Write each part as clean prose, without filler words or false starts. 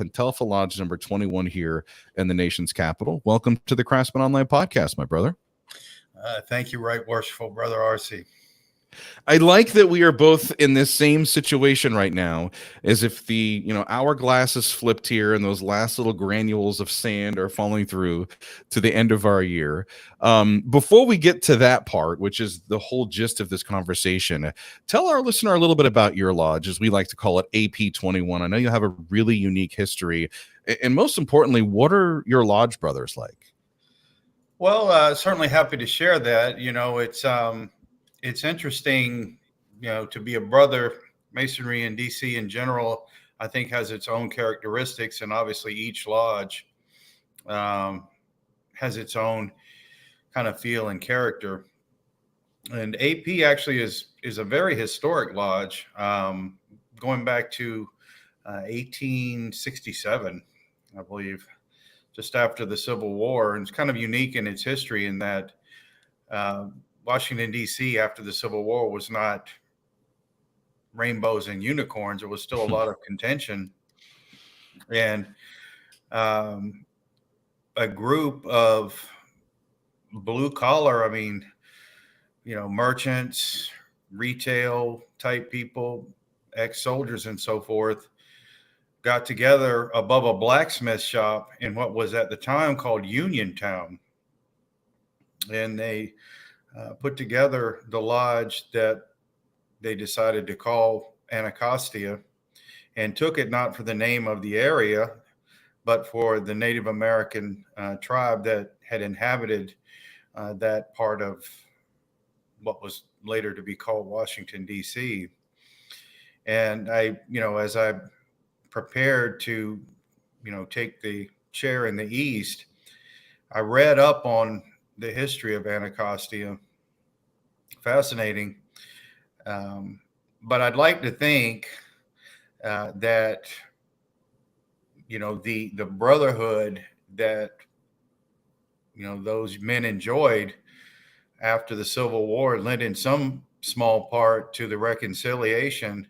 Pentalpha Lodge number 21 here in the nation's capital. Welcome to the Craftsmen Online podcast, my brother. Thank you, Right Worshipful Brother RC. I like that we are both in this same situation right now, as if the hourglass is flipped here and those last little granules of sand are falling through to the end of our year. Before we get to that part, which is the whole gist of this conversation, tell our listener a little bit about your lodge, as we like to call it, AP21. I know you have a really unique history, and most importantly, what are your lodge brothers like? Well, certainly happy to share that. It's interesting, to be a brother. Masonry in DC in general, I think, has its own characteristics, and obviously each lodge has its own kind of feel and character. And AP actually is a very historic lodge, going back to 1867, I believe, just after the Civil War. And it's kind of unique in its history in that Washington, D.C., after the Civil War, was not rainbows and unicorns. There was still a lot of contention. And a group of blue collar, merchants, retail type people, ex-soldiers and so forth, got together above a blacksmith shop in what was at the time called Uniontown. And they put together the lodge that they decided to call Anacostia, and took it not for the name of the area, but for the Native American tribe that had inhabited that part of what was later to be called Washington, D.C. And as I prepared to, take the chair in the East, I read up on the history of Anacostia. Fascinating. But I'd like to think that, the brotherhood that, those men enjoyed after the Civil War led in some small part to the reconciliation,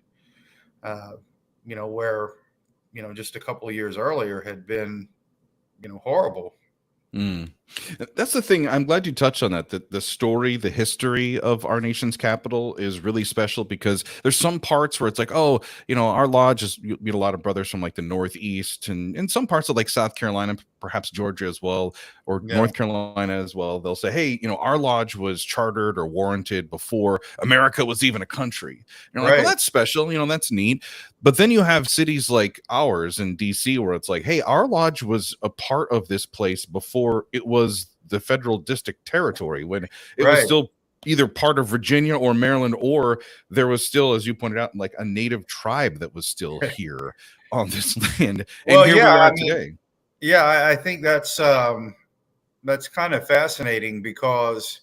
where, just a couple of years earlier had been, horrible. That's the thing. I'm glad you touched on that. The story, the history of our nation's capital is really special, because there's some parts where it's like, oh, our lodge is, you meet a lot of brothers from like the Northeast and in some parts of like South Carolina, perhaps Georgia as well, or North Carolina as well. They'll say, hey, our lodge was chartered or warranted before America was even a country. Like, well, that's special. That's neat. But then you have cities like ours in DC where it's like, hey, our lodge was a part of this place before it was the federal district territory, when it was still either part of Virginia or Maryland, or there was still, as you pointed out, like a native tribe that was still here on this land. And here we are today. Yeah, I think that's kind of fascinating, because,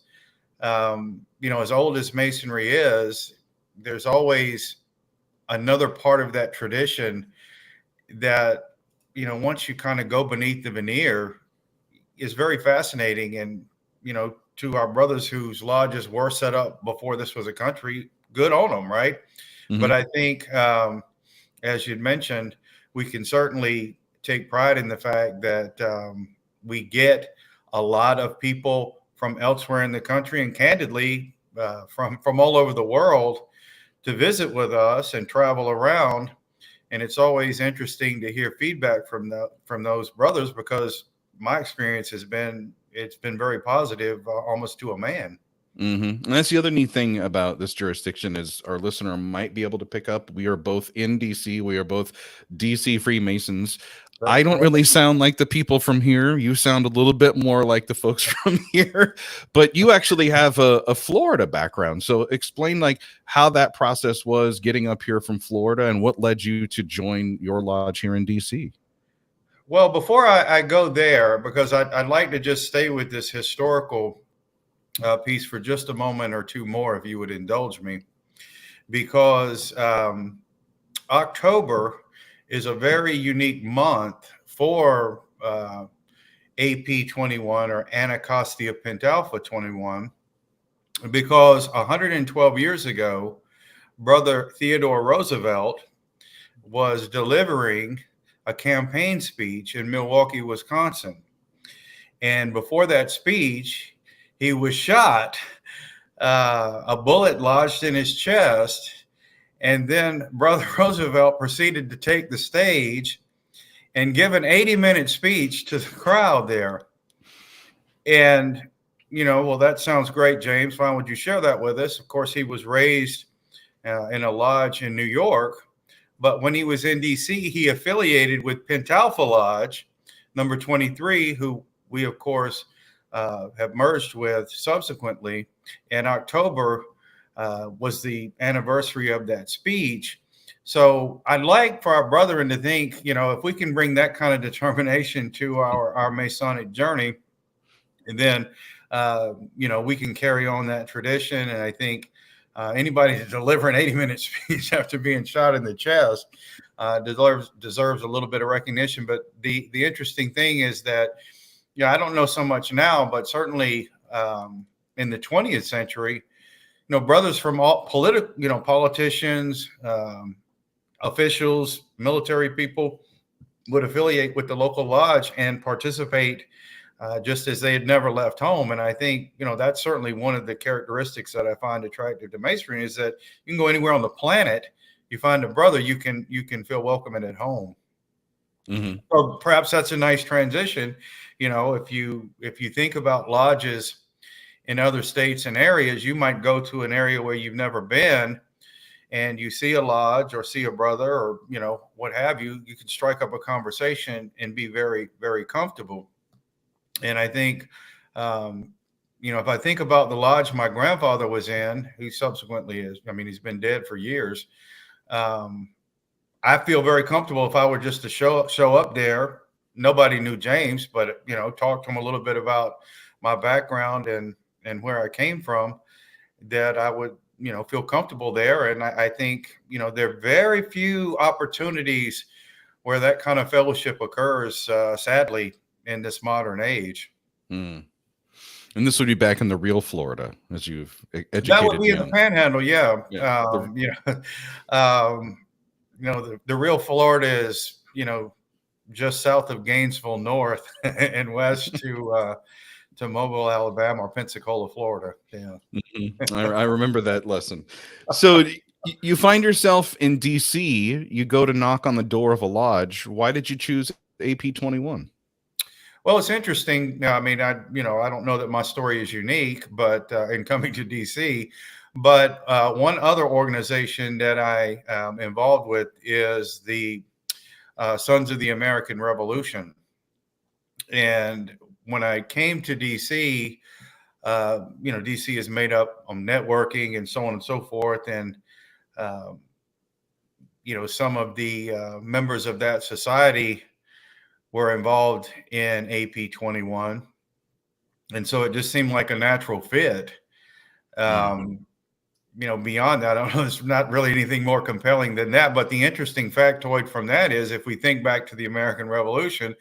as old as Masonry is, there's always another part of that tradition that, once you kind of go beneath the veneer, is very fascinating. And, to our brothers whose lodges were set up before this was a country, good on them, right? Mm-hmm. But I think, as you'd mentioned, we can certainly take pride in the fact that we get a lot of people from elsewhere in the country, and candidly, from all over the world, to visit with us and travel around. And it's always interesting to hear feedback from those brothers, because my experience has been, it's been very positive, almost to a man. And that's the other neat thing about this jurisdiction, is our listener might be able to pick up. We are both in DC. We are both DC Freemasons. I don't really sound like the people from here. You sound a little bit more like the folks from here, but you actually have a Florida background. So explain like how that process was getting up here from Florida, and what led you to join your lodge here in DC. Well, before I go there, because I'd like to just stay with this historical piece for just a moment or two more, if you would indulge me, because October is a very unique month for AP 21, or Anacostia Pentalpha 21, because 112 years ago, Brother Theodore Roosevelt was delivering a campaign speech in Milwaukee, Wisconsin. And before that speech, he was shot, a bullet lodged in his chest. And then Brother Roosevelt proceeded to take the stage and give an 80-minute speech to the crowd there. And, well, that sounds great, James. Why would you share that with us? Of course, he was raised in a lodge in New York. But when he was in D.C., he affiliated with Pentalpha Lodge, number 23, who we, of course, have merged with subsequently. In October was the anniversary of that speech. So I'd like for our brethren to think, if we can bring that kind of determination to our Masonic journey, and then, we can carry on that tradition. And I think anybody to deliver an 80-minute speech after being shot in the chest deserves a little bit of recognition. But the interesting thing is that, I don't know so much now, but certainly in the 20th century, brothers from all politicians, officials, military people would affiliate with the local lodge and participate just as they had never left home. And I think, that's certainly one of the characteristics that I find attractive to Masonry, is that you can go anywhere on the planet, you find a brother, you can feel welcome and at home. Mm-hmm. So perhaps that's a nice transition. If you think about lodges in other states and areas, you might go to an area where you've never been, and you see a lodge or see a brother or, what have you, you can strike up a conversation and be very, very comfortable. And I think, if I think about the lodge my grandfather was in, who subsequently he's been dead for years. I feel very comfortable if I were just to show up there. Nobody knew James, but, talk to him a little bit about my background and where I came from, that I would, feel comfortable there. And I think, there are very few opportunities where that kind of fellowship occurs, sadly, in this modern age. Mm. And this would be back in the real Florida, as you've educated. That would be in the Panhandle, yeah. The real Florida is, just south of Gainesville, north and west to Mobile, Alabama, or Pensacola, Florida. Yeah, mm-hmm. I remember that lesson. So you find yourself in D.C. You go to knock on the door of a lodge. Why did you choose AP 21? Well, it's interesting. I don't know that my story is unique, but in coming to DC, but one other organization that I am involved with is the Sons of the American Revolution. And when I came to DC, DC is made up of networking and so on and so forth. And, some of the members of that society were involved in AP 21. And so it just seemed like a natural fit. Beyond that, I don't know, there's not really anything more compelling than that. But the interesting factoid from that is, if we think back to the American Revolution,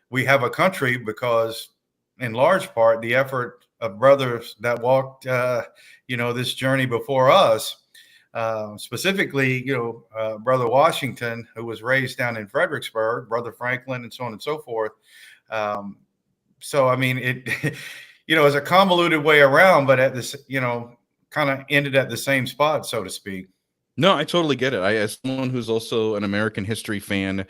we have a country because, in large part, the effort of brothers that walked, this journey before us, specifically, Brother Washington, who was raised down in Fredericksburg, Brother Franklin, and so on and so forth. It, is a convoluted way around, but at this, kind of ended at the same spot, so to speak. No, I totally get it. As someone who's also an American history fan,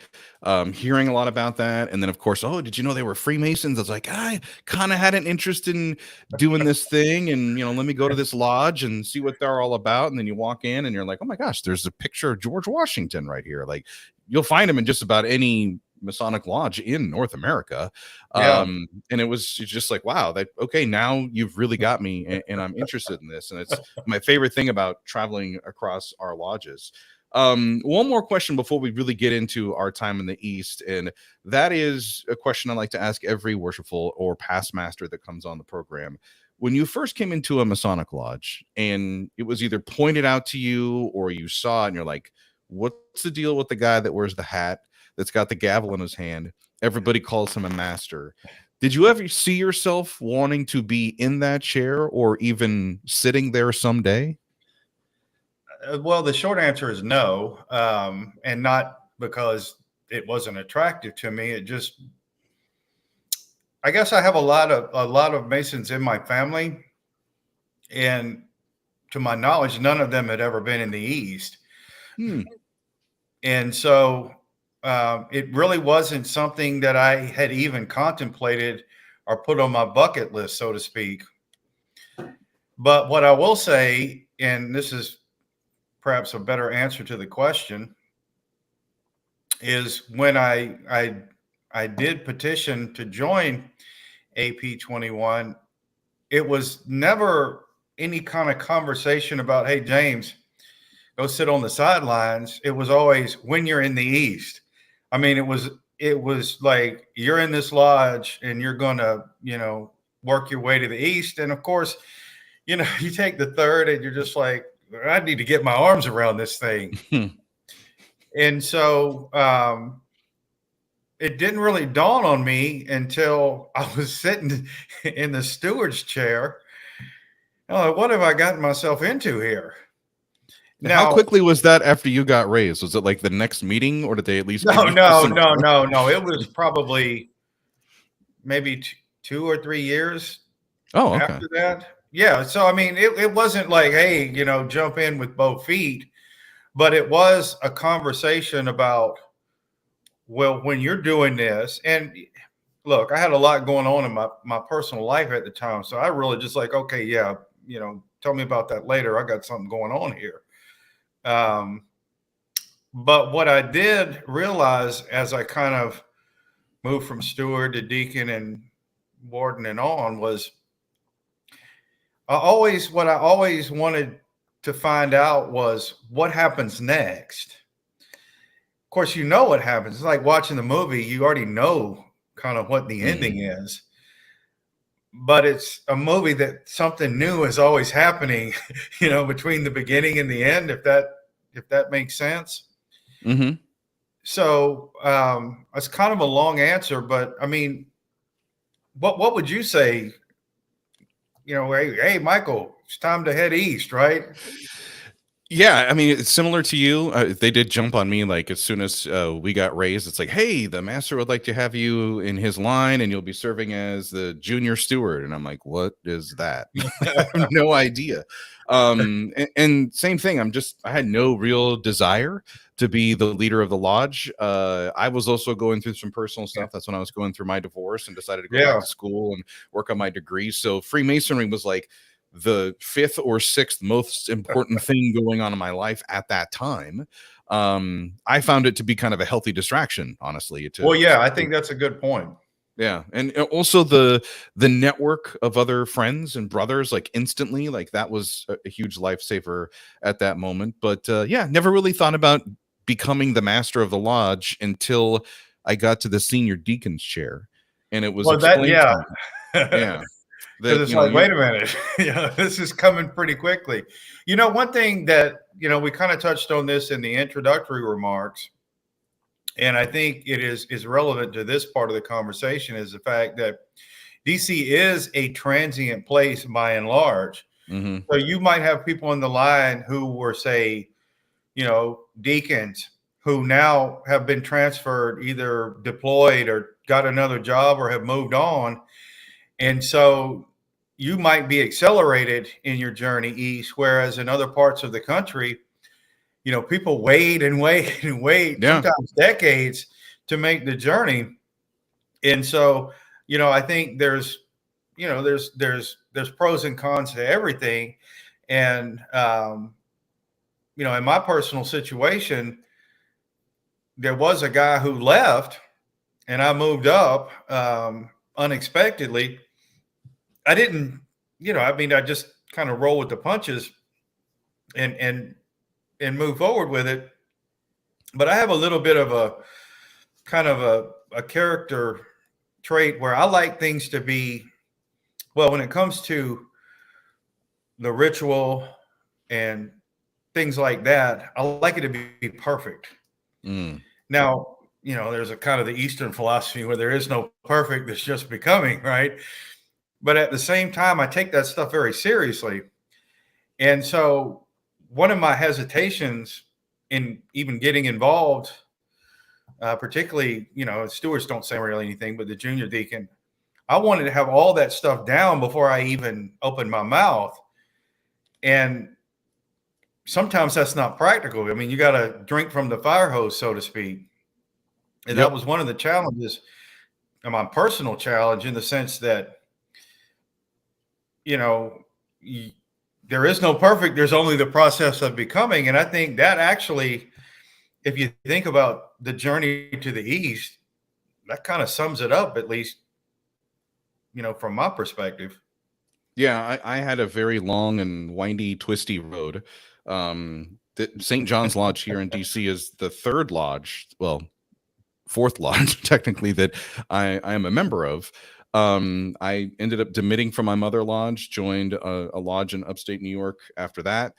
hearing a lot about that. And then, of course, did you know they were Freemasons? I was like, I kind of had an interest in doing this thing. And, let me go to this lodge and see what they're all about. And then you walk in and you're like, oh, my gosh, there's a picture of George Washington right here. Like, you'll find him in just about any Masonic Lodge in North America. Yeah. And it was just like, wow, okay, now you've really got me and I'm interested in this. And it's my favorite thing about traveling across our lodges. One more question before we really get into our time in the East. And that is a question I like to ask every worshipful or past master that comes on the program. When you first came into a Masonic Lodge and it was either pointed out to you or you saw it and you're like, what's the deal with the guy that wears the hat, that's got the gavel in his hand? Everybody calls him a master. Did you ever see yourself wanting to be in that chair or even sitting there someday? Well, the short answer is no. And not because it wasn't attractive to me. It just, I guess I have a lot of Masons in my family, and to my knowledge, none of them had ever been in the East. And so it really wasn't something that I had even contemplated or put on my bucket list, so to speak. But what I will say, and this is perhaps a better answer to the question, is when I did petition to join AP 21, it was never any kind of conversation about, hey, James, go sit on the sidelines. It was always when you're in the East. I mean, it was like, you're in this lodge and you're going to, work your way to the East. And of course, you take the third and you're just like, I need to get my arms around this thing. And so it didn't really dawn on me until I was sitting in the steward's chair. Oh, what have I gotten myself into here? Now, how quickly was that after you got raised? Was it like the next meeting, or did they at least? No. It was probably maybe 2 or 3 years. Oh, okay. After that. Yeah. So, I mean, it wasn't like, hey, jump in with both feet, but it was a conversation about, well, when you're doing this, and look, I had a lot going on in my personal life at the time. So I really just like, okay, yeah, tell me about that later. I got something going on here. But what I did realize as I kind of moved from steward to deacon and warden and on was what I always wanted to find out was what happens next. Of course, what happens. It's like watching the movie. You already know kind of what the ending is, but it's a movie that something new is always happening, between the beginning and the end, if that makes sense. Mm-hmm. So it's kind of a long answer, but I mean, what would you say? Hey, Michael, it's time to head east, right? Yeah, I mean, it's similar to you. They did jump on me like as soon as we got raised. It's like, hey, the master would like to have you in his line, and you'll be serving as the junior steward. And I'm like, what is that? I have no idea. And same thing. I had no real desire to be the leader of the lodge. I was also going through some personal stuff. That's when I was going through my divorce and decided to go back to school and work on my degree. So Freemasonry was like the 5th or 6th most important thing going on in my life at that time. I found it to be kind of a healthy distraction, honestly. I think that's a good point. Yeah. And also the network of other friends and brothers, like instantly, like that was a huge lifesaver at that moment. But never really thought about becoming the master of the lodge until I got to the senior deacon's chair. And it was explained to me. Yeah. Because it's like, wait a minute, this is coming pretty quickly. One thing that, we kind of touched on this in the introductory remarks, and I think it is relevant to this part of the conversation, is the fact that DC is a transient place by and large. Mm-hmm. So you might have people in the line who were, say, deacons who now have been transferred, either deployed or got another job or have moved on. And so you might be accelerated in your journey east, whereas in other parts of the country, people wait and wait and wait, sometimes decades to make the journey. And so, I think there's pros and cons to everything. And, in my personal situation, there was a guy who left and I moved up unexpectedly. I didn't, I just kind of roll with the punches and move forward with it. But I have a little bit of a kind of a character trait where I like things to be, well, when it comes to the ritual and things like that, I like it to be perfect. Now, there's a kind of the Eastern philosophy where there is no perfect, there's just becoming, right? But at the same time, I take that stuff very seriously. And so one of my hesitations in even getting involved particularly, stewards don't say really anything, but the junior deacon, I wanted to have all that stuff down before I even opened my mouth. And sometimes that's not practical. I mean, you got to drink from the fire hose, so to speak. And that was one of the challenges, and my personal challenge, in the sense that, there is no perfect, there's only the process of becoming. And I think that actually, if you think about the journey to the East, that kind of sums it up, at least, from my perspective. Yeah, I had a very long and windy, twisty road. St. John's Lodge here in DC is the third lodge, well, fourth lodge technically, that I am a member of. I ended up demitting from my mother lodge, joined a lodge in upstate New York after that.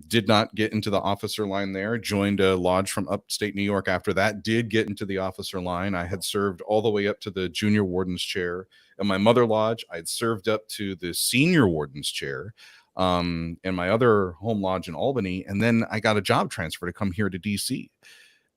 Did not get into the officer line there, joined a lodge from upstate New York after that, did get into the officer line. I had served all the way up to the junior warden's chair in my mother lodge. I had served up to the senior warden's chair in my other home lodge in Albany. And then I got a job transfer to come here to DC.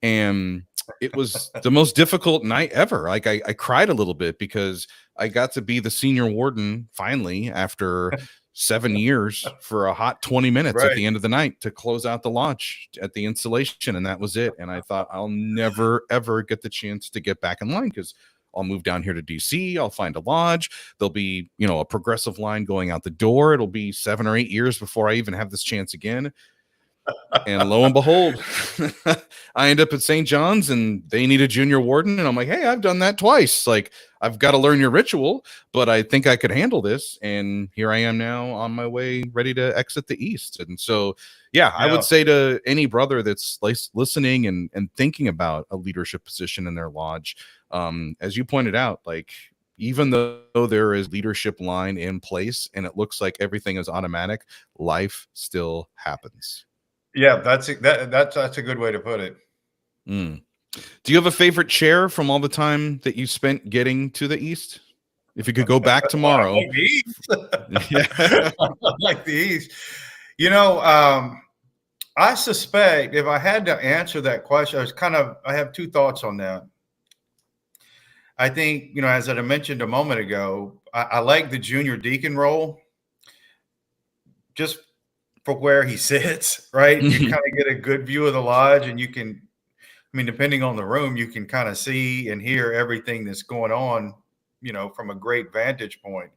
And it was the most difficult night ever. Like I cried a little bit because I got to be the senior warden finally after 7 years for a hot 20 minutes at the end of the night to close out the lodge at the installation. And that was it. And I thought, I'll never, ever get the chance to get back in line, because I'll move down here to DC. I'll find a lodge. There'll be, a progressive line going out the door. It'll be 7 or 8 years before I even have this chance again. And lo and behold, I end up at St. John's and they need a junior warden. And I'm like, hey, I've done that twice. Like, I've got to learn your ritual, but I think I could handle this. And here I am now on my way, ready to exit the East. And so, yeah, I would say to any brother that's listening and thinking about a leadership position in their lodge, as you pointed out, like, even though there is leadership line in place and it looks like everything is automatic, life still happens. Yeah, that's a good way to put it. Do you have a favorite chair from all the time that you spent getting to the East? If you could go back tomorrow. Like the East. Like the East. I suspect, if I had to answer that question, I have two thoughts on that. I think, as I mentioned a moment ago, I like the junior deacon role, just for where he sits, right? You kind of get a good view of the lodge, and you can, depending on the room, you can kind of see and hear everything that's going on, from a great vantage point.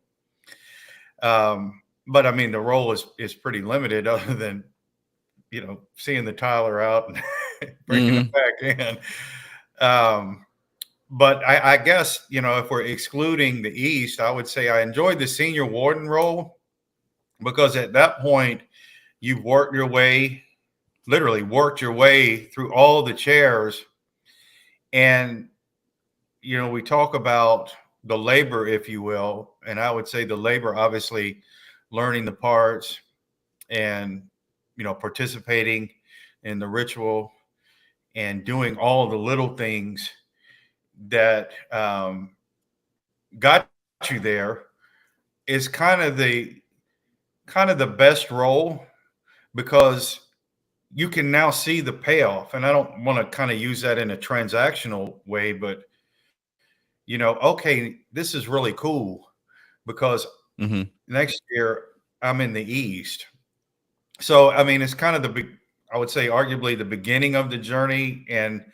But the role is pretty limited, other than, seeing the Tyler out and bringing it back in. But I guess, if we're excluding the East, I would say I enjoyed the senior warden role, because at that point, you've literally worked your way through all the chairs. And, we talk about the labor, if you will. And I would say the labor, obviously, learning the parts and, participating in the ritual and doing all the little things that got you there, is kind of the best role, because you can now see the payoff. And I don't want to kind of use that in a transactional way, but, okay, this is really cool, because next year I'm in the East. So, it's kind of I would say arguably the beginning of the journey and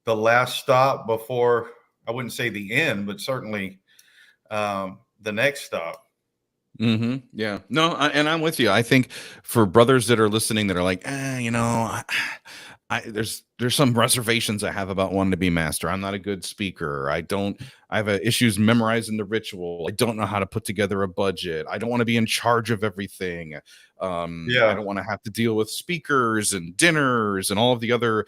the last stop before, I wouldn't say the end, but certainly the next stop. Yeah, no, and I'm with you. I think for brothers that are listening that are like, there's some reservations I have about wanting to be master. I'm not a good speaker. I have issues memorizing the ritual. I don't know how to put together a budget. I don't want to be in charge of everything. I don't want to have to deal with speakers and dinners and all of the other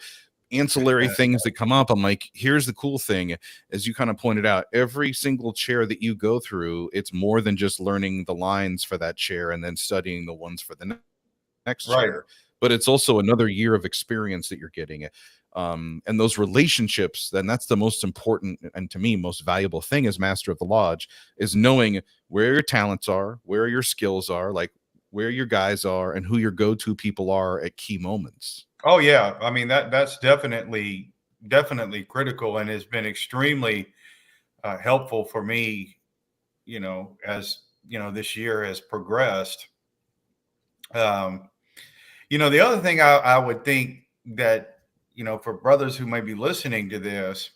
ancillary things that come up. I'm like, here's the cool thing. As you kind of pointed out, every single chair that you go through, it's more than just learning the lines for that chair and then studying the ones for the next chair, but it's also another year of experience that you're getting. And those relationships, then that's the most important, and to me, most valuable thing as master of the lodge, is knowing where your talents are, where your skills are, like where your guys are, and who your go-to people are at key moments. Oh yeah. That's definitely definitely critical and has been extremely helpful for me, as this year has progressed. Um, the other thing I would think that, for brothers who may be listening to this,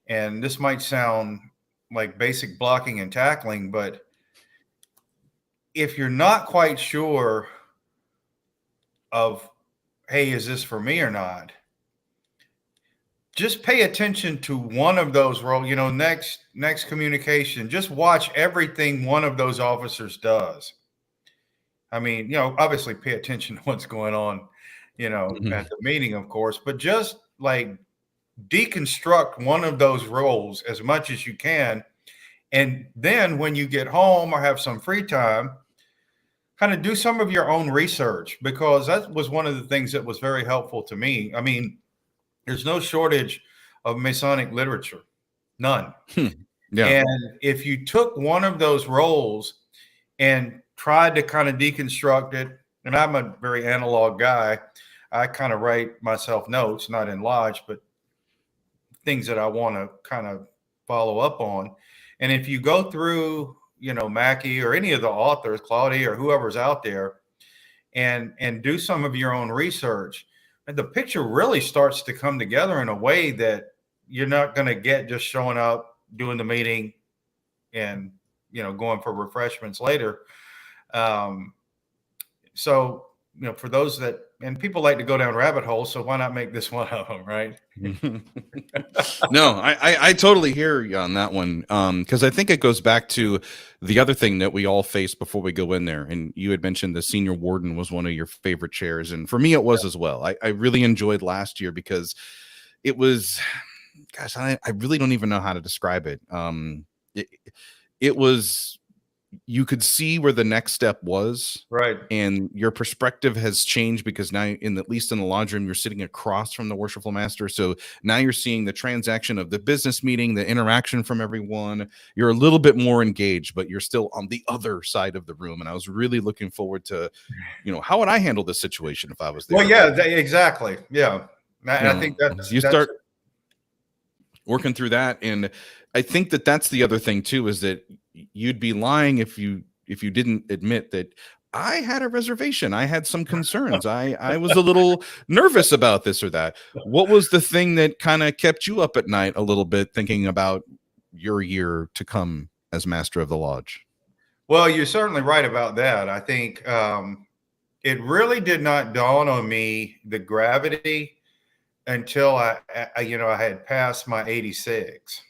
and this might sound like basic blocking and tackling, but if you're not quite sure of, hey, is this for me or not, just pay attention to one of those roles. Next communication, just watch everything one of those officers does. I mean, obviously pay attention to what's going on, at the meeting, of course, but just like deconstruct one of those roles as much as you can. And then when you get home or have some free time, kind of do some of your own research, because that was one of the things that was very helpful to me. I mean, there's no shortage of Masonic literature, none. Yeah. And if you took one of those roles and tried to kind of deconstruct it, and I'm a very analog guy, I kind of write myself notes, not in Lodge, but things that I want to kind of follow up on. And if you go through, Mackie or any of the authors, Claudia or whoever's out there, and do some of your own research, and the picture really starts to come together in a way that you're not going to get just showing up, doing the meeting, and going for refreshments later. So for those that, and people like to go down rabbit holes, so why not make this one of them, right? No, I totally hear you on that one, because I think it goes back to the other thing that we all face before we go in there. And you had mentioned the senior warden was one of your favorite chairs, and for me it was as well. I really enjoyed last year because it was, gosh, I really don't even know how to describe it. It was, you could see where the next step was, Right. and your perspective has changed because now, at least in the lodge room, you're sitting across from the Worshipful Master. So now you're seeing the transaction of the business meeting, the interaction from everyone. You're a little bit more engaged, but you're still on the other side of the room. And I was really looking forward to, how would I handle this situation if I was there? Well, yeah, exactly. Yeah. And I think you start working through that. And I think that that's the other thing too, is that you'd be lying if you didn't admit that I had a reservation. I had some concerns. I was a little nervous about this or that. What was the thing that kind of kept you up at night a little bit, thinking about your year to come as Master of the Lodge? Well, you're certainly right about that. I think it really did not dawn on me, the gravity, until I had passed my 86.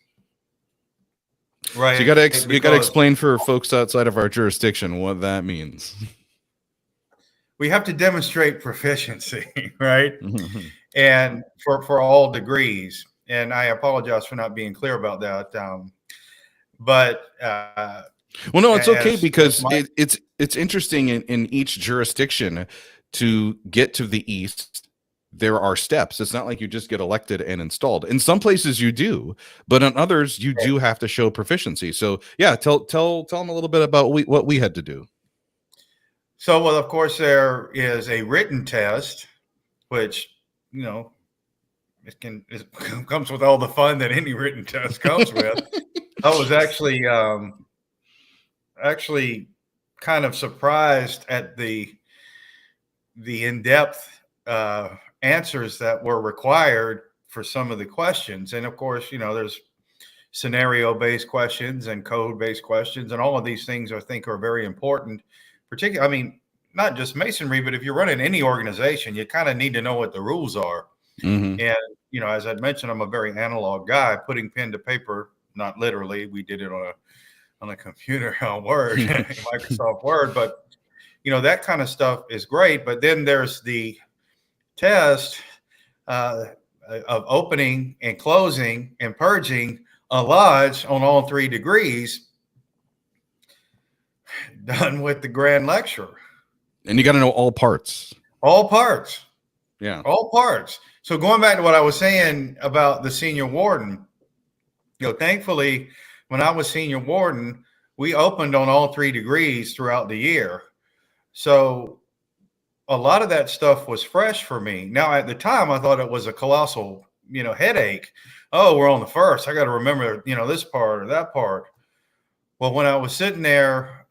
Right. So you got to explain for folks outside of our jurisdiction what that means. We have to demonstrate proficiency, right? And for all degrees. And I apologize for not being clear about that. But well, no, it's okay, because it's interesting in each jurisdiction. To get to the East, there are steps. It's not like you just get elected and installed. In some places you do, but in others you do have to show proficiency. So yeah, tell them a little bit about what we had to do. So, well, of course, there is a written test, which, it comes with all the fun that any written test comes with. I was actually kind of surprised at the in-depth answers that were required for some of the questions. And of course, there's scenario-based questions and code-based questions, and all of these things I think are very important. Particularly, I mean, not just Masonry, but if you're running any organization, you kind of need to know what the rules are. And as I'd mentioned, I'm a very analog guy. Putting pen to paper, not literally. We did it on a computer, on Word, Microsoft Word, but that kind of stuff is great. But then there's the test of opening and closing and purging a lodge on all 3 degrees, done with the grand lecturer. And you got to know all parts. All parts. Yeah. All parts. So going back to what I was saying about the senior warden, thankfully, when I was senior warden, we opened on all 3 degrees throughout the year. So a lot of that stuff was fresh for me. Now, at the time, I thought it was a colossal headache. Oh, we're on the first. I got to remember, this part or that part. Well, when I was sitting there,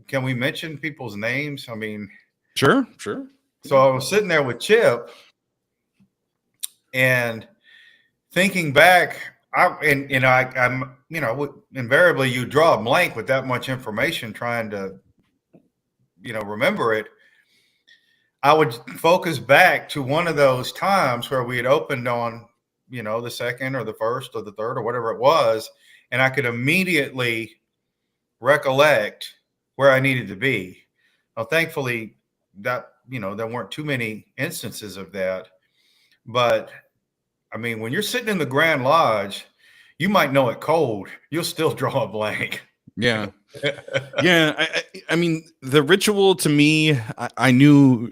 can we mention people's names? I mean, Sure. So I was sitting there with Chip and thinking back. I'm invariably you draw a blank with that much information trying to, remember it. I would focus back to one of those times where we had opened on, the second or the first or the third or whatever it was, and I could immediately recollect where I needed to be. Now, thankfully, that there weren't too many instances of that, but I mean, when you're sitting in the Grand Lodge, you might know it cold. You'll still draw a blank. Yeah. Yeah. I mean, the ritual to me, I knew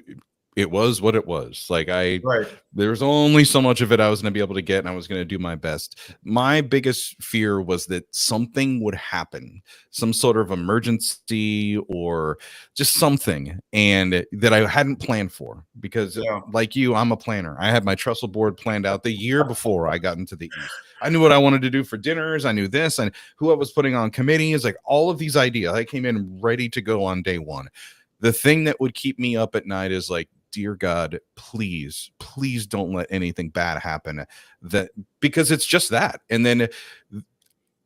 it was what it was. Like Right. there's only so much of it I was going to be able to get, and I was going to do my best. My biggest fear was that something would happen, some sort of emergency or just something, and that I hadn't planned for. Because like you, I'm a planner. I had my trestle board planned out the year before I got into the East. I knew what I wanted to do for dinners. I knew this and who I was putting on committees, like all of these ideas. I came in ready to go on day one. The thing that would keep me up at night is like, dear God, please don't let anything bad happen, because it's just that. And then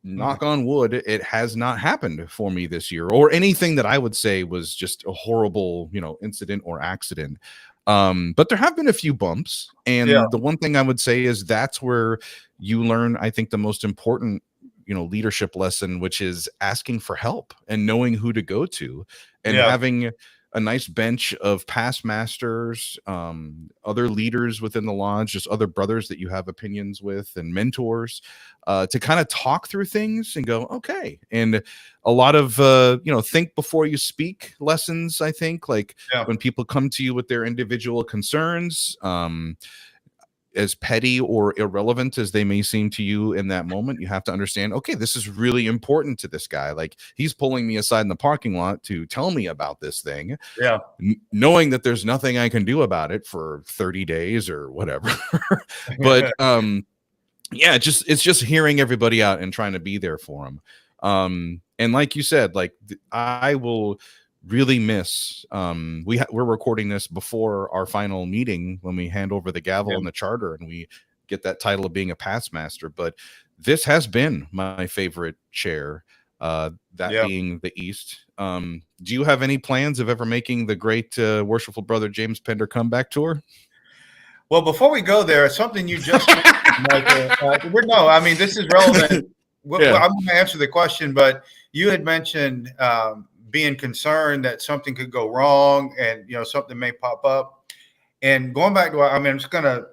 knock on wood, it has not happened for me this year, or anything that I would say was just a horrible, incident or accident. But there have been a few bumps. And the one thing I would say is that's where you learn, I think, the most important, leadership lesson, which is asking for help and knowing who to go to, and having a nice bench of past masters, other leaders within the lodge, just other brothers that you have opinions with, and mentors, to kind of talk through things and go, okay. And a lot of, think before you speak lessons, I think, like when people come to you with their individual concerns, as petty or irrelevant as they may seem to you in that moment, you have to understand, okay, this is really important to this guy. Like, he's pulling me aside in the parking lot to tell me about this thing. Yeah. Knowing that there's nothing I can do about it for 30 days or whatever. But it's just hearing everybody out and trying to be there for them. And like you said, like, I will really miss, we're recording this before our final meeting when we hand over the gavel and the charter and we get that title of being a past master. But this has been my favorite chair, being the East. Do you have any plans of ever making the great worshipful brother James Pender comeback tour? Well, before we go there, something you just Michael, no, I mean, this is relevant. Well, I'm going to answer the question, but you had mentioned being concerned that something could go wrong and, something may pop up. And going back to,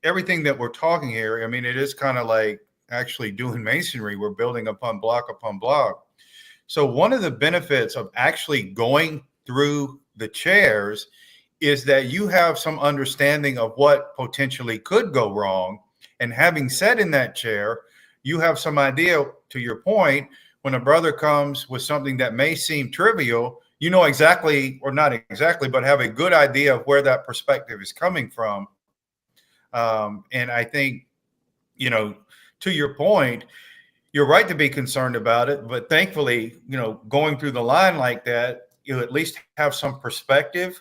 everything that we're talking here, it is kind of like actually doing masonry. We're building upon block. So one of the benefits of actually going through the chairs is that you have some understanding of what potentially could go wrong. And having sat in that chair, you have some idea, to your point, when a brother comes with something that may seem trivial, you know exactly, or not exactly, but have a good idea of where that perspective is coming from. And I think, to your point, you're right to be concerned about it. But thankfully, going through the line like that, you at least have some perspective,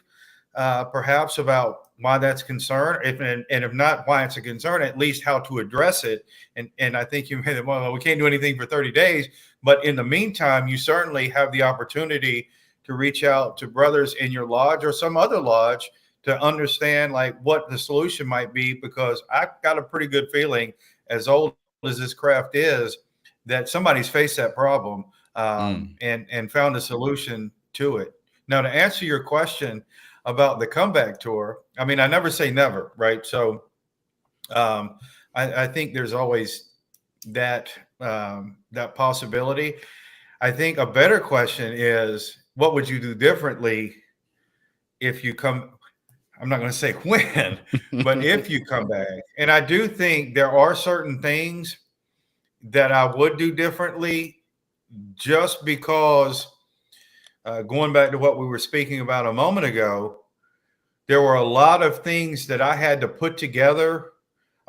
perhaps about why that's concern, and if not why it's a concern, at least how to address it. And I think you made it, well, we can't do anything for 30 days. But in the meantime, you certainly have the opportunity to reach out to brothers in your lodge or some other lodge to understand like what the solution might be, because I've got a pretty good feeling, as old as this craft is, that somebody's faced that problem and found a solution to it. Now, to answer your question about the comeback tour, I never say never, right? So I think there's always that possibility. I think a better question is, what would you do differently if you come? I'm not going to say when, but if you come back. And I do think there are certain things that I would do differently, just because, going back to what we were speaking about a moment ago, there were a lot of things that I had to put together.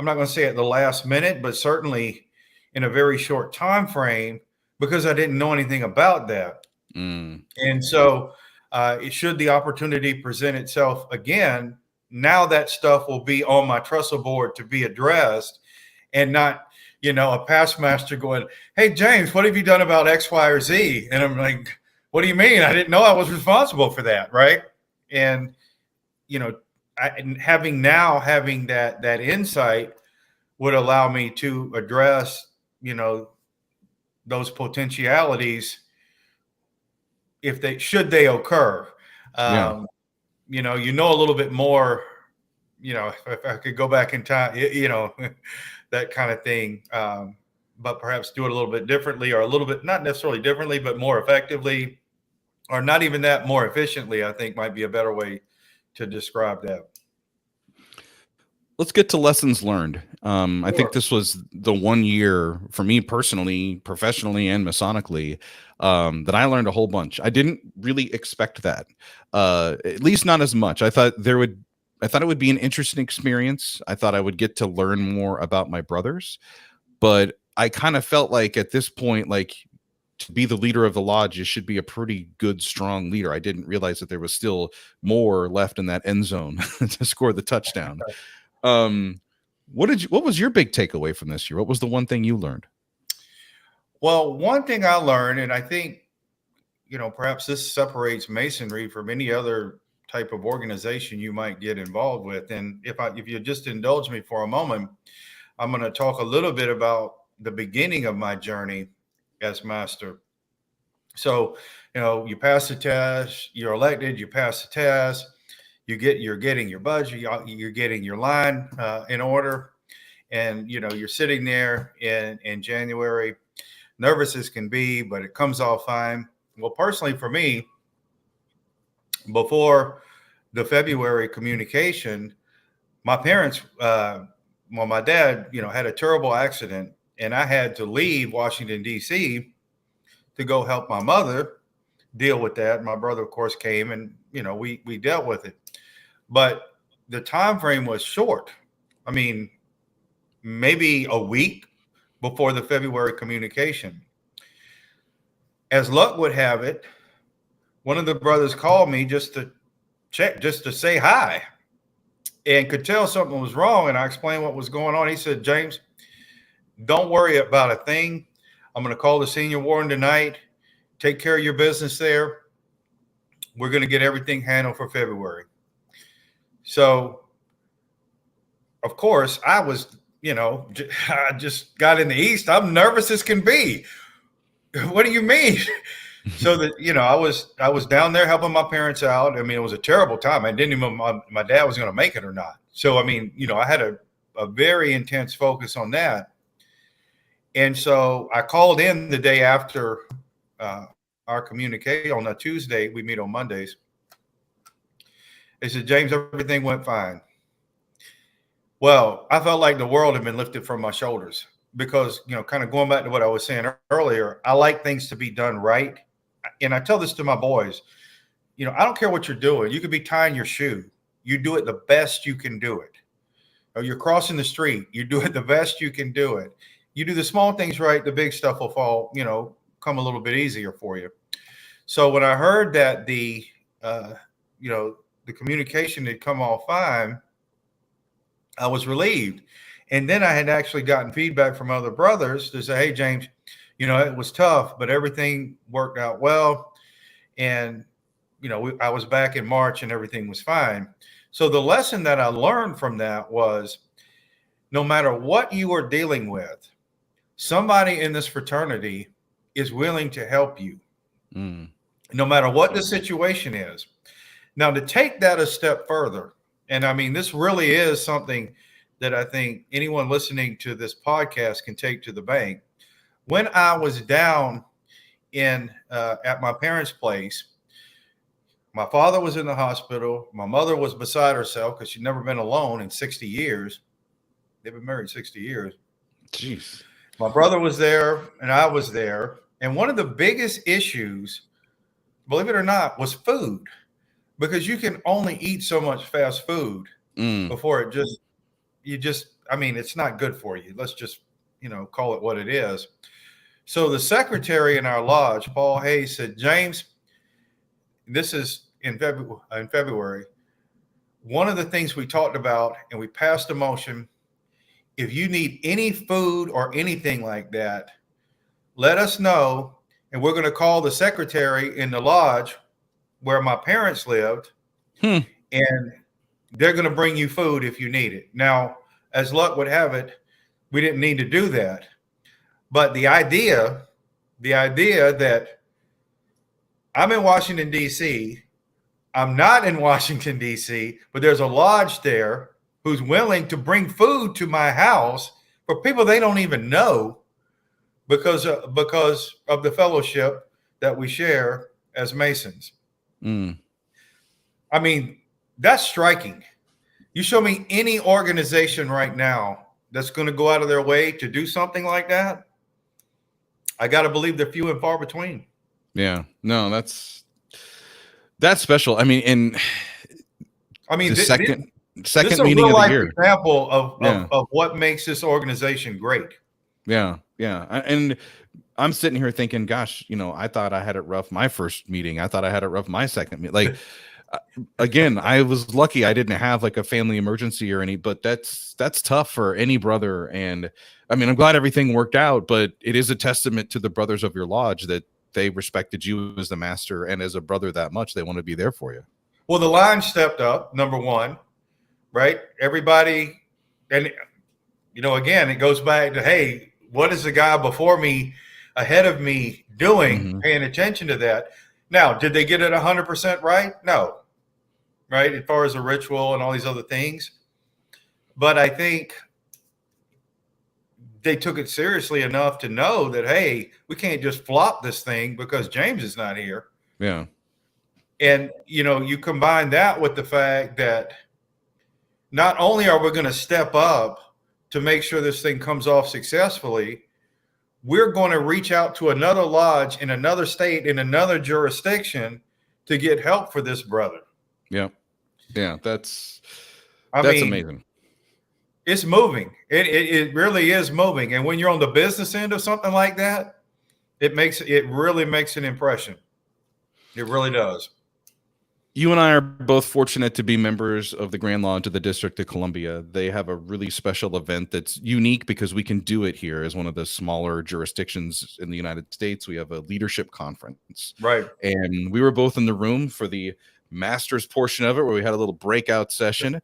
I'm not going to say at the last minute, but certainly in a very short time frame, because I didn't know anything about that. And so should the opportunity present itself again, now that stuff will be on my trestle board to be addressed, and not, a past master going, "Hey, James, what have you done about X, Y, or Z?" And I'm like, "What do you mean? I didn't know I was responsible for that." Right. And, having that insight would allow me to address, those potentialities if they occur. Yeah. A little bit more, if I could go back in time, that kind of thing. But perhaps do it a little bit differently, or a little bit, not necessarily differently, but more effectively, or not even that, more efficiently, I think might be a better way to describe that. Let's get to lessons learned. I think Sure. this was the 1 year for me personally, professionally, and Masonically, that I learned a whole bunch. I didn't really expect that, at least not as much. I thought it would be an interesting experience. I thought I would get to learn more about my brothers, but I kind of felt like at this point, like, to be the leader of the lodge, you should be a pretty good, strong leader. I didn't realize that there was still more left in that end zone to score the touchdown. What was your big takeaway from this year? What was the one thing you learned? Well, one thing I learned, and I think, perhaps this separates Masonry from any other type of organization you might get involved with. And if you just indulge me for a moment, I'm going to talk a little bit about the beginning of my journey as master. So, you pass the test, you're elected, you pass the test, you're getting your budget, you're getting your line in order, and you're sitting there in January, nervous as can be, but it comes off fine. Well, personally for me, before the February communication, my parents, my dad, had a terrible accident, and I had to leave Washington, D.C. to go help my mother deal with that. My brother, of course, came, and we dealt with it. But the time frame was short. I mean, maybe a week before the February communication. As luck would have it, one of the brothers called me just to check, just to say hi, and could tell something was wrong. And I explained what was going on. He said, "James, don't worry about a thing. I'm going to call the senior warden tonight. Take care of your business there. We're going to get everything handled for February." So, of course, I was, I just got in the East. I'm nervous as can be. What do you mean? So that, I was down there helping my parents out. I mean, it was a terrible time. I didn't even know my dad was going to make it or not. So, I mean, I had a very intense focus on that. And so I called in the day after our communique on a Tuesday. We meet on Mondays. They said, "James, everything went fine." Well, I felt like the world had been lifted from my shoulders because, kind of going back to what I was saying earlier, I like things to be done right. And I tell this to my boys, I don't care what you're doing. You could be tying your shoe. You do it the best you can do it. Or you're crossing the street. You do it the best you can do it. You do the small things right, the big stuff will fall, come a little bit easier for you. So when I heard that the communication had come all fine, I was relieved. And then I had actually gotten feedback from other brothers to say, "Hey, James, it was tough, but everything worked out well." And, I was back in March and everything was fine. So the lesson that I learned from that was, no matter what you are dealing with, somebody in this fraternity is willing to help you, no matter what the situation is. Now, to take that a step further, and I mean, this really is something that I think anyone listening to this podcast can take to the bank. When I was down at my parents' place, my father was in the hospital. My mother was beside herself because she'd never been alone in 60 years. They've been married 60 years. Jeez. My brother was there and I was there. And one of the biggest issues, believe it or not, was food, because you can only eat so much fast food before you just I mean, it's not good for you. Let's just, call it what it is. So the secretary in our lodge, Paul Hayes, said, James, this is in February. One of the things we talked about, and we passed a motion, if you need any food or anything like that, let us know. And we're going to call the secretary in the lodge where my parents lived, and they're going to bring you food if you need it. Now, as luck would have it, we didn't need to do that. But the idea that I'm in Washington, D.C., I'm not in Washington, D.C., but there's a lodge there who's willing to bring food to my house for people they don't even know because of the fellowship that we share as Masons. I mean, that's striking. You show me any organization right now that's going to go out of their way to do something like that, I got to believe they're few and far between. Yeah, no, that's special. I mean, the second this is a meeting real of the life year example of what makes this organization great. Yeah. And I'm sitting here thinking, gosh, I thought I had it rough my first meeting. I thought I had it rough my second meeting. Like, again, I was lucky I didn't have like a family emergency or any, but that's tough for any brother. And I mean, I'm glad everything worked out, but it is a testament to the brothers of your lodge that they respected you as the master and as a brother that much. They want to be there for you. Well, the line stepped up, number one, right? Everybody, and again, it goes back to, hey, what is the guy before me, ahead of me doing, paying attention to that? Now, did they get it 100% right? No. Right? As far as the ritual and all these other things. But I think they took it seriously enough to know that, hey, we can't just flop this thing because James is not here. Yeah. And, you combine that with the fact that not only are we going to step up to make sure this thing comes off successfully, we're going to reach out to another lodge in another state, in another jurisdiction to get help for this brother. Yeah. Yeah. That's amazing. It's moving. It really is moving. And when you're on the business end of something like that, it really makes an impression. It really does. You and I are both fortunate to be members of the Grand Lodge of the District of Columbia. They have a really special event that's unique because we can do it here as one of the smaller jurisdictions in the United States. We have a leadership conference. Right. And we were both in the room for the master's portion of it where we had a little breakout session.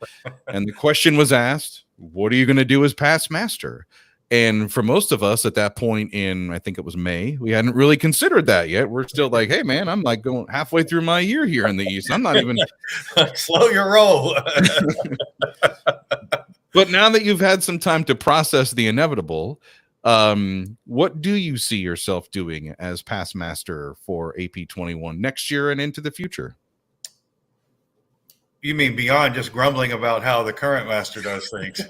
And the question was asked, what are you going to do as past master? And for most of us at that point in, I think it was May, we hadn't really considered that yet. We're still like, hey, man, I'm like going halfway through my year here in the East. I'm not even slow your roll. But now that you've had some time to process the inevitable, what do you see yourself doing as past master for AP21 next year and into the future? You mean beyond just grumbling about how the current master does things?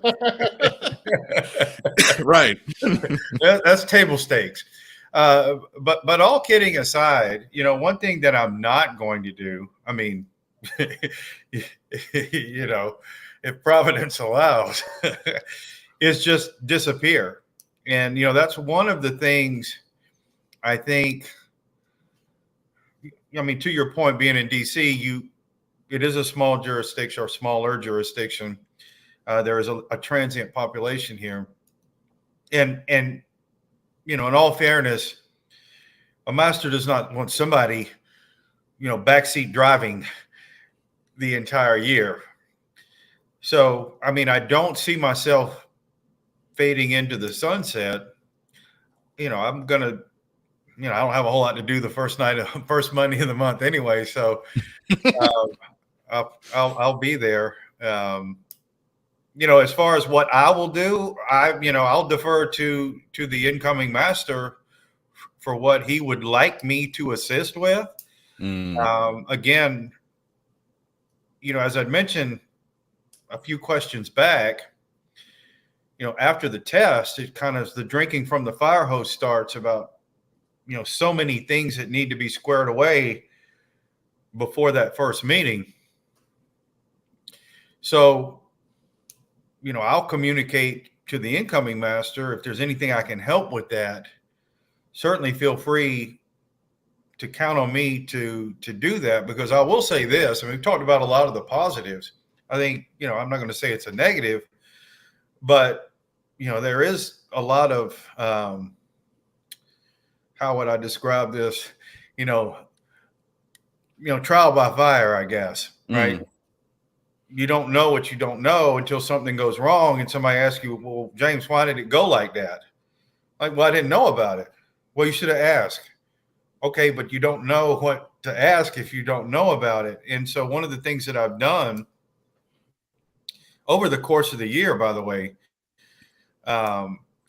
Right. That's table stakes. But all kidding aside, one thing that I'm not going to do, I mean, if Providence allows, is just disappear. And, that's one of the things I think, I mean, to your point, being in DC, it is a small jurisdiction or smaller jurisdiction. There is a transient population here. And in all fairness, a master does not want somebody, backseat driving the entire year. So, I mean, I don't see myself fading into the sunset. I'm going to, I don't have a whole lot to do the first Monday of the month anyway. So I'll be there. As far as what I will do, I'll defer to the incoming master for what he would like me to assist with. Again, as I mentioned a few questions back, after the test, it kind of the drinking from the fire hose starts about, so many things that need to be squared away before that first meeting. So, I'll communicate to the incoming master if there's anything I can help with that. Certainly feel free to count on me to do that, because I will say this, and we've talked about a lot of the positives. I think, I'm not going to say it's a negative, but, there is a lot of, how would I describe this? Trial by fire, I guess, right? You don't know what you don't know until something goes wrong and somebody asks you, well, James, why did it go like that? Like, well, I didn't know about it. Well, you should have asked. Okay, but you don't know what to ask if you don't know about it. And so one of the things that I've done over the course of the year, by the way,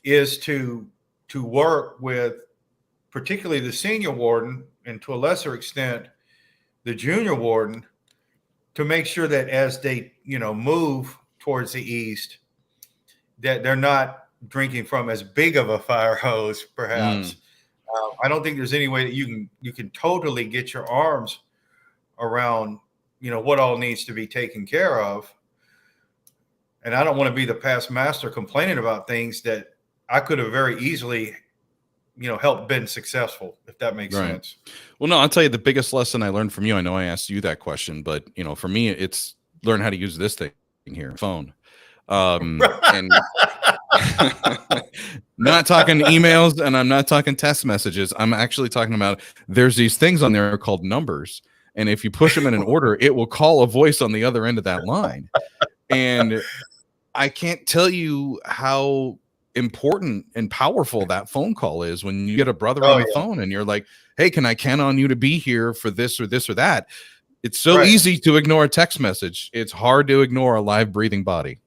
is to work with particularly the senior warden, and to a lesser extent, the junior warden, to make sure that as they, move towards the east, that they're not drinking from as big of a fire hose, perhaps. I don't think there's any way that you can totally get your arms around, what all needs to be taken care of. And I don't want to be the past master complaining about things that I could have very easily, helped been successful, if that makes sense. Well, no, I'll tell you the biggest lesson I learned from you. I know I asked you that question, but for me, it's learn how to use this thing here, phone. And not talking emails, and I'm not talking text messages. I'm actually talking about, there's these things on there called numbers. And if you push them in an order, it will call a voice on the other end of that line. And I can't tell you how important and powerful that phone call is when you get a brother on the phone and you're like, hey, can I count on you to be here for this or this or that? It's so easy to ignore a text message. It's hard to ignore a live breathing body.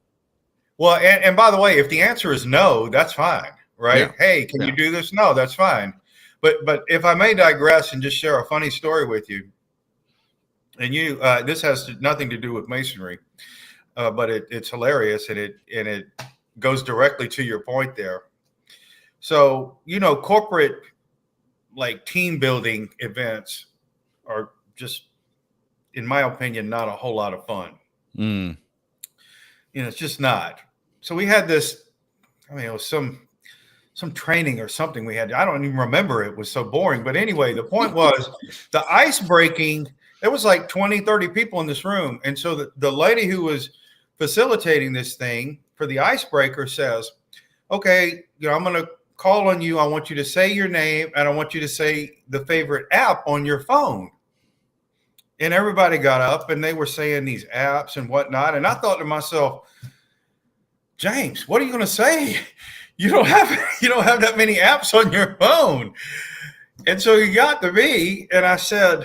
Well, and by the way, if the answer is no, that's fine, right? Yeah. Hey, can you do this? No, that's fine. But if I may digress and just share a funny story with you, and this has nothing to do with masonry, but it's hilarious, and it goes directly to your point there. So, corporate, like, team building events are just, in my opinion, not a whole lot of fun. It's just not. So we had this, it was some training or something we had. I don't even remember. It was so boring. But anyway, the point was the ice breaking. There was like 20, 30 people in this room. And so the lady who was facilitating this thing for the icebreaker says, okay, I'm going to call on you. I want you to say your name, and I want you to say the favorite app on your phone. And everybody got up and they were saying these apps and whatnot. And I thought to myself, James, what are you going to say? You don't have that many apps on your phone. And so he got to me and I said,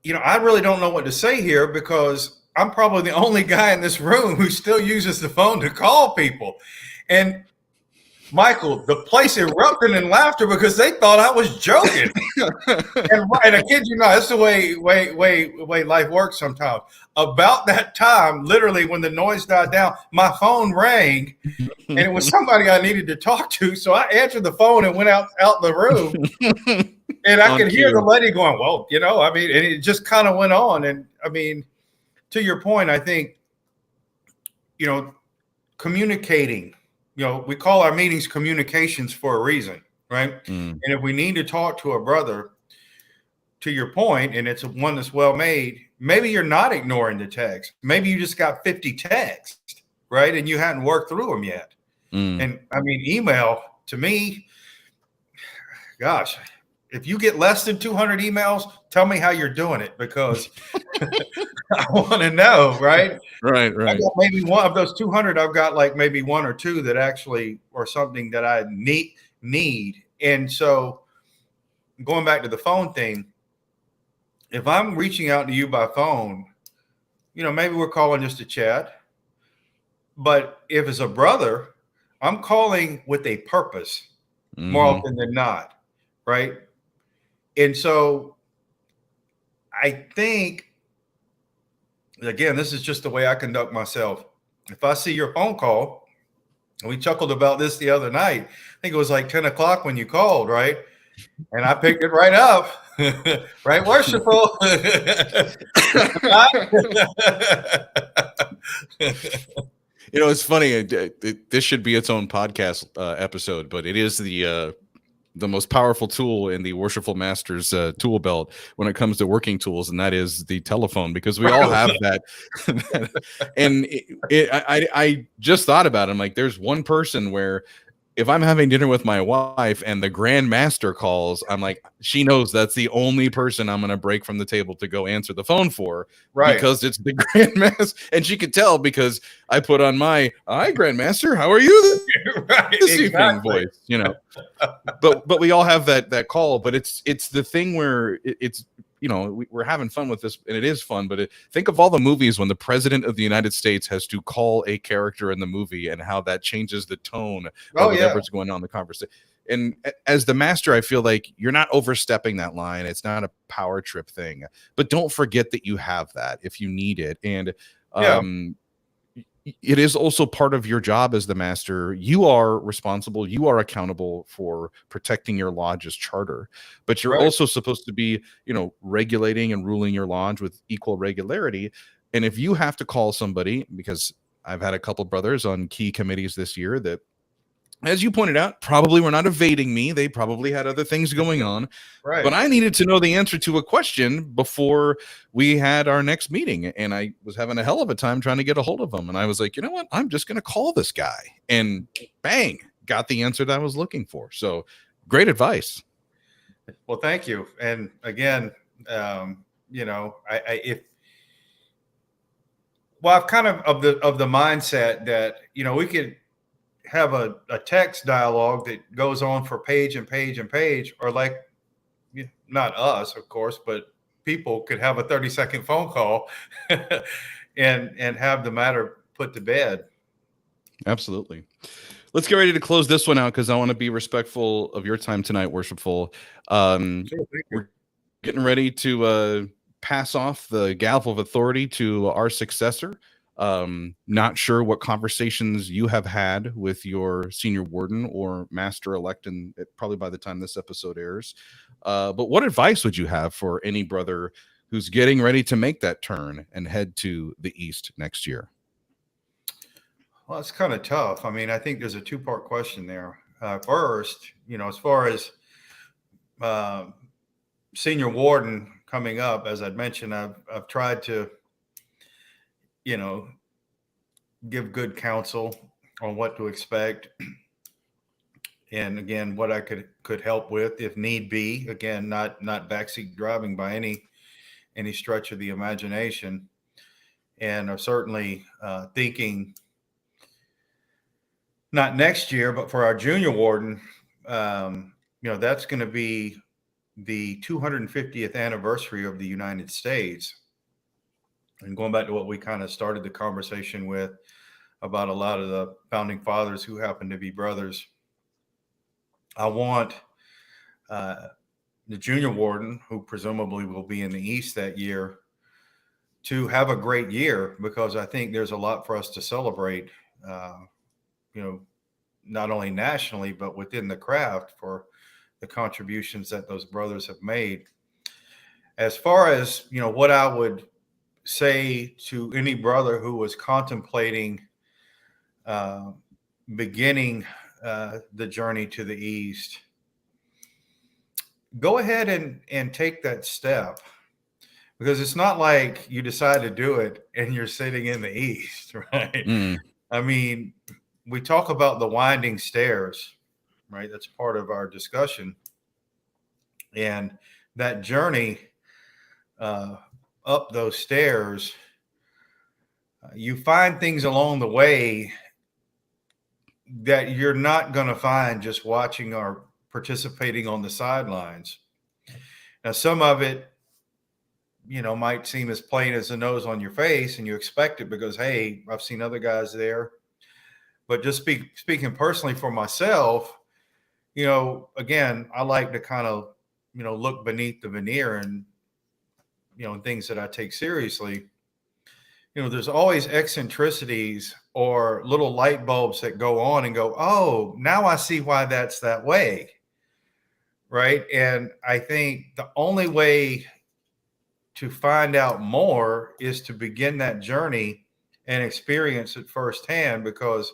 I really don't know what to say here, because I'm probably the only guy in this room who still uses the phone to call people. And Michael, the place erupted in laughter because they thought I was joking. and I kid you not, that's the way life works sometimes. About that time, literally when the noise died down, my phone rang, and it was somebody I needed to talk to. So I answered the phone and went out the room, and I could hear the lady going, well, and it just kind of went on. And to your point, I think, communicating. We call our meetings communications for a reason, right? And if we need to talk to a brother, to your point, and it's one that's well made, maybe you're not ignoring the text. Maybe you just got 50 texts, right? And you hadn't worked through them yet. And email, to me, gosh, if you get less than 200 emails, tell me how you're doing it, because I want to know, right? Right. I got maybe one of those 200. I've got like maybe one or two that actually are something that I need. And so going back to the phone thing, if I'm reaching out to you by phone, maybe we're calling just to chat. But if it's a brother, I'm calling with a purpose more often than not, right? And so I think, again, this is just the way I conduct myself. If I see your phone call, and we chuckled about this the other night, I think it was like 10 o'clock when you called, right? And I picked it right up. Right, Worshipful. You know, it's funny. This should be its own podcast episode, but it is the most powerful tool in the Worshipful Master's tool belt when it comes to working tools, and that is the telephone, because we all have that. And I just thought about it. I'm like, there's one person where if I'm having dinner with my wife and the Grand Master calls, I'm like, she knows that's the only person I'm going to break from the table to go answer the phone for, Right. because it's the Grand Master. And she could tell because I put on my, hi, Grand Master, how are you Right. this evening voice, you know. But we all have that call, but it's the thing where it's, you know, we're having fun with this, and it is fun, but think of all the movies when the president of the United States has to call a character in the movie and how that changes the tone of whatever's going on in the conversation. And as the master, I feel like you're not overstepping that line. It's not a power trip thing, but don't forget that you have that if you need it. And it is also part of your job as the master. You are responsible, you are accountable for protecting your lodge's charter, but you're also supposed to be, you know, regulating and ruling your lodge with equal regularity. And if you have to call somebody, because I've had a couple brothers on key committees this year that, as you pointed out, probably were not evading me. They probably had other things going on. Right. But I needed to know the answer to a question before we had our next meeting. And I was having a hell of a time trying to get a hold of him. And I was like, you know what? I'm just going to call this guy. And bang, got the answer that I was looking for. So great advice. Well, thank you. And again, you know, I've kind of the mindset that, you know, we could have a text dialogue that goes on for page and page and page, or like, not us, of course, but people could have a 30-second phone call and have the matter put to bed. Absolutely. Let's get ready to close this one out, because I want to be respectful of your time tonight, Worshipful. We're getting ready to pass off the gavel of authority to our successor. Not sure what conversations you have had with your senior warden or master-elect, and probably by the time this episode airs. But what advice would you have for any brother who's getting ready to make that turn and head to the East next year? Well, it's kind of tough. I mean, I think there's a two-part question there. First, you know, as far as senior warden coming up, as I'd mentioned, I've tried to, you know, give good counsel on what to expect, and again, what I could help with if need be. Again, not backseat driving by any stretch of the imagination, and I'm certainly thinking not next year, but for our junior warden, you know, that's going to be the 250th anniversary of the United States. And going back to what we kind of started the conversation with about a lot of the founding fathers who happen to be brothers, I want the junior warden, who presumably will be in the East that year, to have a great year, because I think there's a lot for us to celebrate, you know, not only nationally, but within the craft, for the contributions that those brothers have made. As far as, you know, what I would say to any brother who was contemplating beginning the journey to the East, go ahead and take that step, because it's not like you decide to do it and you're sitting in the East, right? I mean, we talk about the winding stairs, right? That's part of our discussion. And that journey up those stairs, you find things along the way that you're not going to find just watching or participating on the sidelines. Now, some of it, you know, might seem as plain as the nose on your face, and you expect it because, hey, I've seen other guys there. But just speaking personally for myself, you know, again, I like to kind of, you know, look beneath the veneer and, you know, things that I take seriously. You know, there's always eccentricities or little light bulbs that go on and go, oh, now I see why that's that way. Right. And I think the only way to find out more is to begin that journey and experience it firsthand, because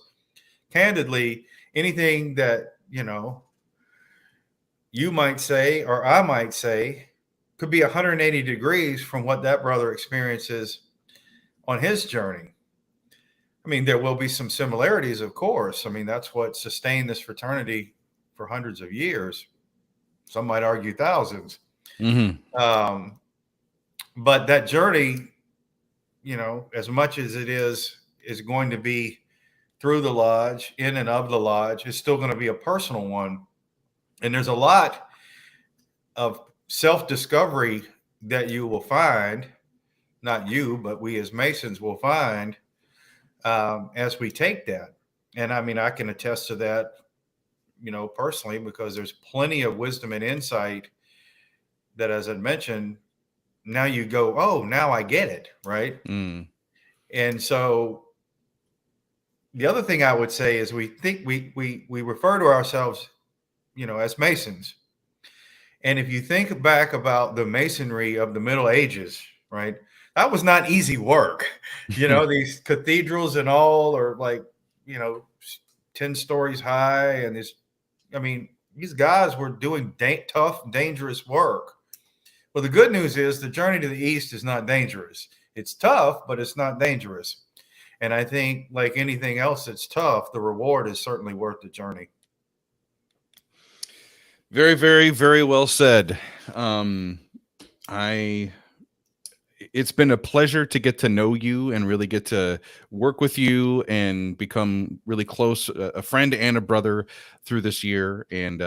candidly, anything that, you might say or I might say could be 180 degrees from what that brother experiences on his journey. I mean, there will be some similarities, of course. I mean, that's what sustained this fraternity for hundreds of years. Some might argue thousands. But that journey, as much as it is going to be through the lodge, in and of the lodge, is still going to be a personal one. And there's a lot of self-discovery that you will find, not you, but we as Masons will find as we take that. And I mean, I can attest to that, personally, because there's plenty of wisdom and insight that, as I mentioned, now you go, oh, now I get it, right? And so the other thing I would say is we think we refer to ourselves, as Masons. And if you think back about the Masonry of the Middle Ages, right, that was not easy work. These cathedrals and all are like, 10 stories high. And these guys were doing tough, dangerous work. Well, the good news is the journey to the East is not dangerous. It's tough, but it's not dangerous. And I think, like anything else that's tough, the reward is certainly worth the journey. Very, very, very well said. It's been a pleasure to get to know you and really get to work with you and become really close, a friend and a brother through this year. And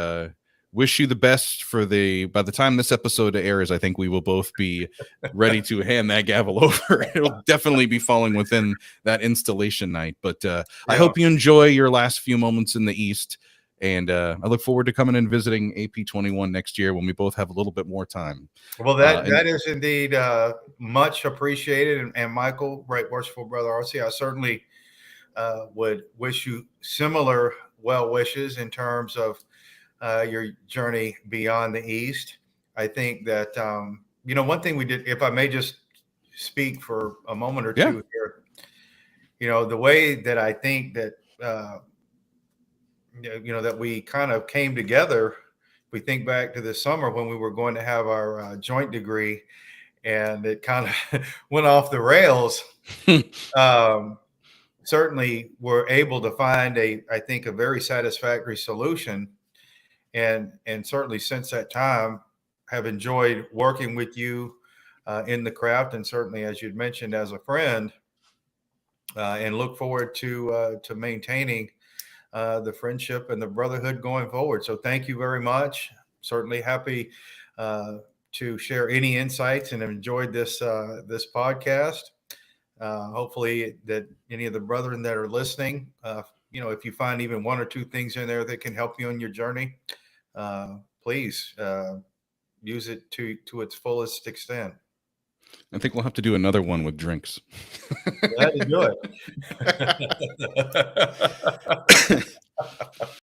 wish you the best by the time this episode airs. I think we will both be ready to hand that gavel over. It'll definitely be falling within that installation night. But I hope you enjoy your last few moments in the East. And I look forward to coming and visiting AP21 next year when we both have a little bit more time. Well, that is indeed much appreciated. And Michael, right, worshipful brother RC, I certainly would wish you similar well wishes in terms of your journey beyond the East. I think that, one thing we did, if I may just speak for a moment or two here, the way that I think that, that we kind of came together. We think back to this summer when we were going to have our joint degree, and it kind of went off the rails. Certainly, we're able to find I think, a very satisfactory solution, and certainly since that time, have enjoyed working with you in the craft, and certainly, as you'd mentioned, as a friend, and look forward to maintaining the friendship and the brotherhood going forward. So thank you very much. Certainly happy to share any insights, and have enjoyed this podcast. Hopefully that any of the brethren that are listening, if you find even one or two things in there that can help you on your journey, please use it to its fullest extent. I think we'll have to do another one with drinks. Glad to do it.